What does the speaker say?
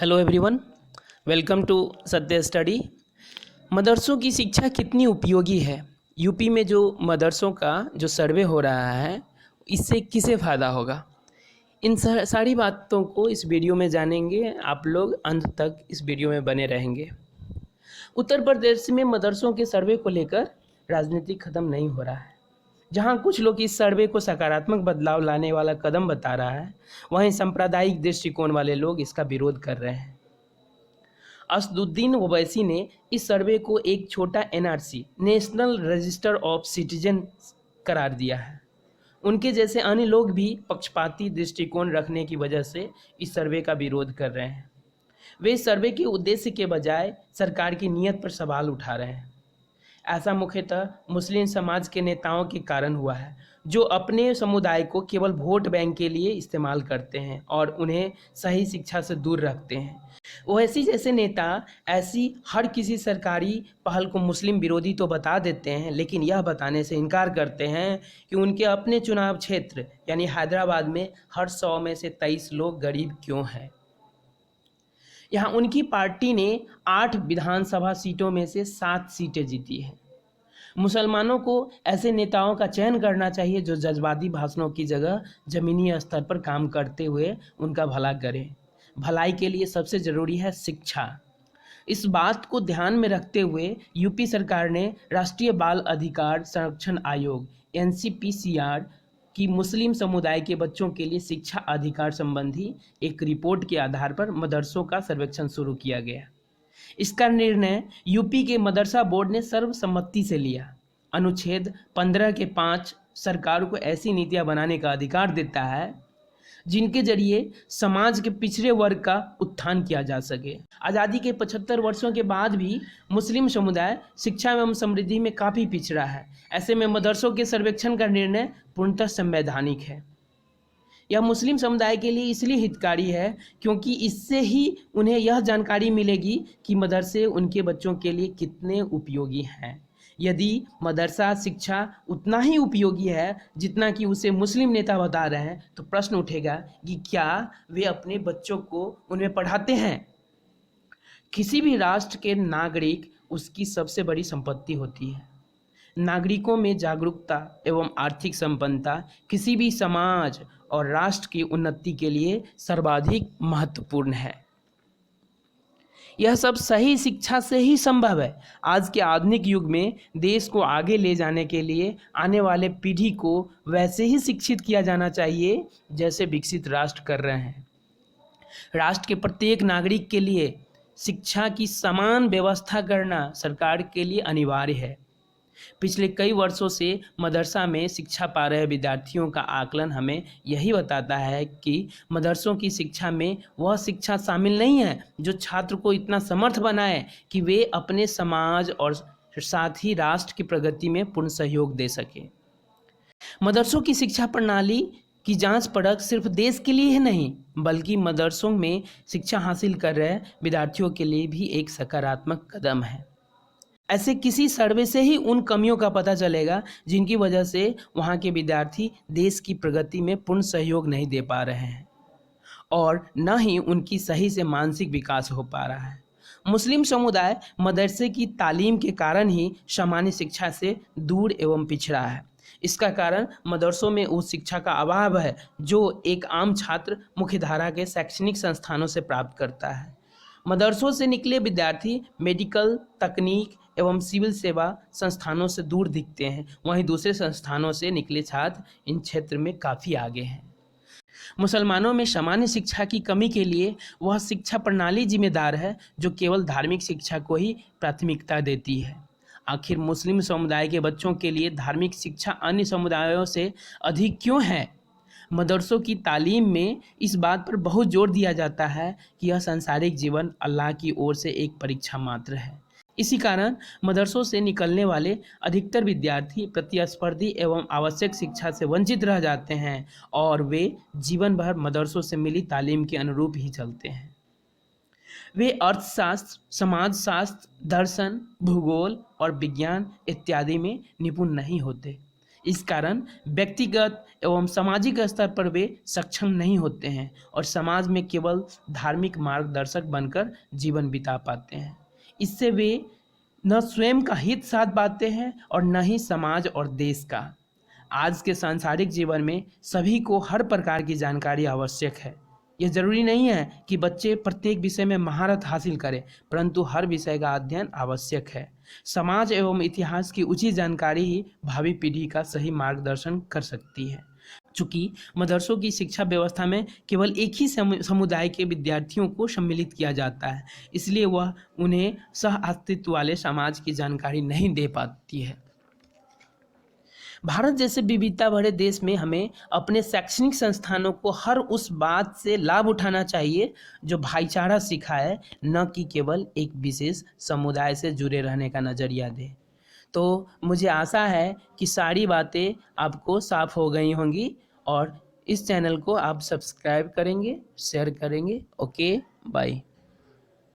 Hello everyone, welcome to सत्य study. मदरसों की शिक्षा कितनी उपयोगी है। यूपी में जो मदरसों का जो सर्वे हो रहा है, इससे किसे फ़ायदा होगा, इन सारी बातों को इस वीडियो में जानेंगे। आप लोग अंत तक इस वीडियो में बने रहेंगे। उत्तर प्रदेश में मदरसों के सर्वे को लेकर राजनीति ख़त्म नहीं हो रहा है। जहां कुछ लोग इस सर्वे को सकारात्मक बदलाव लाने वाला कदम बता रहा है, वहीं सांप्रदायिक दृष्टिकोण वाले लोग इसका विरोध कर रहे हैं। असदुद्दीन ओवैसी ने इस सर्वे को एक छोटा NRC national register of citizen करार दिया है। उनके जैसे अन्य लोग भी पक्षपाती दृष्टिकोण रखने की वजह से इस सर्वे का विरोध कर रहे हैं। वे इस सर्वे के उद्देश्य के बजाय सरकार की नीयत पर सवाल उठा रहे हैं। ऐसा मुख्यतः मुस्लिम समाज के नेताओं के कारण हुआ है, जो अपने समुदाय को केवल वोट बैंक के लिए इस्तेमाल करते हैं और उन्हें सही शिक्षा से दूर रखते हैं। ओवैसी जैसे नेता ऐसी हर किसी सरकारी पहल को मुस्लिम विरोधी तो बता देते हैं, लेकिन यह बताने से इनकार करते हैं कि उनके अपने चुनाव क्षेत्र यानी हैदराबाद में हर 100 में से 23 लोग गरीब क्यों हैं। यहाँ उनकी पार्टी ने 8 विधानसभा सीटों में से 7 सीटें जीती हैं। मुसलमानों को ऐसे नेताओं का चयन करना चाहिए जो जज्बाती भाषणों की जगह जमीनी स्तर पर काम करते हुए उनका भला करें। भलाई के लिए सबसे ज़रूरी है शिक्षा। इस बात को ध्यान में रखते हुए यूपी सरकार ने राष्ट्रीय बाल अधिकार संरक्षण आयोग NCPCR की मुस्लिम समुदाय के बच्चों के लिए शिक्षा अधिकार संबंधी एक रिपोर्ट के आधार पर मदरसों का सर्वेक्षण शुरू किया गया। इसका निर्णय यूपी के मदरसा बोर्ड ने सर्वसम्मति से लिया। अनुच्छेद 15 के 5 सरकार को ऐसी नीतियां बनाने का अधिकार देता है जिनके जरिए समाज के पिछड़े वर्ग का उत्थान किया जा सके। आज़ादी के 75 वर्षों के बाद भी मुस्लिम समुदाय शिक्षा एवं समृद्धि में काफ़ी पिछड़ा है। ऐसे में मदरसों के सर्वेक्षण का निर्णय पूर्णतः संवैधानिक है। यह मुस्लिम समुदाय के लिए इसलिए हितकारी है क्योंकि इससे ही उन्हें यह जानकारी मिलेगी कि मदरसे उनके बच्चों के लिए कितने उपयोगी हैं। यदि मदरसा शिक्षा उतना ही उपयोगी है जितना कि उसे मुस्लिम नेता बता रहे हैं, तो प्रश्न उठेगा कि क्या वे अपने बच्चों को उनमें पढ़ाते हैं। किसी भी राष्ट्र के नागरिक उसकी सबसे बड़ी संपत्ति होती है। नागरिकों में जागरूकता एवं आर्थिक संपन्नता किसी भी समाज और राष्ट्र की उन्नति के लिए सर्वाधिक महत्वपूर्ण है। यह सब सही शिक्षा से ही संभव है। आज के आधुनिक युग में देश को आगे ले जाने के लिए आने वाले पीढ़ी को वैसे ही शिक्षित किया जाना चाहिए जैसे विकसित राष्ट्र कर रहे हैं। राष्ट्र के प्रत्येक नागरिक के लिए शिक्षा की समान व्यवस्था करना सरकार के लिए अनिवार्य है। पिछले कई वर्षों से मदरसा में शिक्षा पा रहे विद्यार्थियों का आकलन हमें यही बताता है कि मदरसों की शिक्षा में वह शिक्षा शामिल नहीं है जो छात्र को इतना समर्थ बनाए कि वे अपने समाज और साथ ही राष्ट्र की प्रगति में पूर्ण सहयोग दे सके। मदरसों की शिक्षा प्रणाली की जांच परख सिर्फ देश के लिए ही नहीं बल्कि मदरसों में शिक्षा हासिल कर रहे विद्यार्थियों के लिए भी एक सकारात्मक कदम है। ऐसे किसी सर्वे से ही उन कमियों का पता चलेगा जिनकी वजह से वहाँ के विद्यार्थी देश की प्रगति में पूर्ण सहयोग नहीं दे पा रहे हैं और न ही उनकी सही से मानसिक विकास हो पा रहा है। मुस्लिम समुदाय मदरसे की तालीम के कारण ही सामान्य शिक्षा से दूर एवं पिछड़ा है। इसका कारण मदरसों में उस शिक्षा का अभाव है जो एक आम छात्र मुख्यधारा के शैक्षणिक संस्थानों से प्राप्त करता है। मदरसों से निकले विद्यार्थी मेडिकल, तकनीक एवं सिविल सेवा संस्थानों से दूर दिखते हैं, वहीं दूसरे संस्थानों से निकले छात्र इन क्षेत्र में काफ़ी आगे हैं। मुसलमानों में सामान्य शिक्षा की कमी के लिए वह शिक्षा प्रणाली जिम्मेदार है जो केवल धार्मिक शिक्षा को ही प्राथमिकता देती है। आखिर मुस्लिम समुदाय के बच्चों के लिए धार्मिक शिक्षा अन्य समुदायों से अधिक क्यों है? मदरसों की तालीम में इस बात पर बहुत जोर दिया जाता है कि यह सांसारिक जीवन अल्लाह की ओर से एक परीक्षा मात्र है। इसी कारण मदरसों से निकलने वाले अधिकतर विद्यार्थी प्रतिस्पर्धी एवं आवश्यक शिक्षा से वंचित रह जाते हैं और वे जीवन भर मदरसों से मिली तालीम के अनुरूप ही चलते हैं। वे अर्थशास्त्र, समाजशास्त्र, दर्शन, भूगोल और विज्ञान इत्यादि में निपुण नहीं होते। इस कारण व्यक्तिगत एवं सामाजिक स्तर पर वे सक्षम नहीं होते हैं और समाज में केवल धार्मिक मार्गदर्शक बनकर जीवन बिता पाते हैं। इससे वे न स्वयं का हित साध पाते हैं और न ही समाज और देश का। आज के सांसारिक जीवन में सभी को हर प्रकार की जानकारी आवश्यक है। यह जरूरी नहीं है कि बच्चे प्रत्येक विषय में महारत हासिल करें, परंतु हर विषय का अध्ययन आवश्यक है। समाज एवं इतिहास की उचित जानकारी ही भावी पीढ़ी का सही मार्गदर्शन कर सकती है। चूँकि मदरसों की शिक्षा व्यवस्था में केवल एक ही समुदाय के विद्यार्थियों को सम्मिलित किया जाता है, इसलिए वह उन्हें सह अस्तित्व वाले समाज की जानकारी नहीं दे पाती है। भारत जैसे विविधता भरे देश में हमें अपने शैक्षणिक संस्थानों को हर उस बात से लाभ उठाना चाहिए जो भाईचारा सिखाए, न कि केवल एक विशेष समुदाय से जुड़े रहने का नज़रिया दे। तो मुझे आशा है कि सारी बातें आपको साफ हो गई होंगी और इस चैनल को आप सब्सक्राइब करेंगे, शेयर करेंगे। Okay, bye.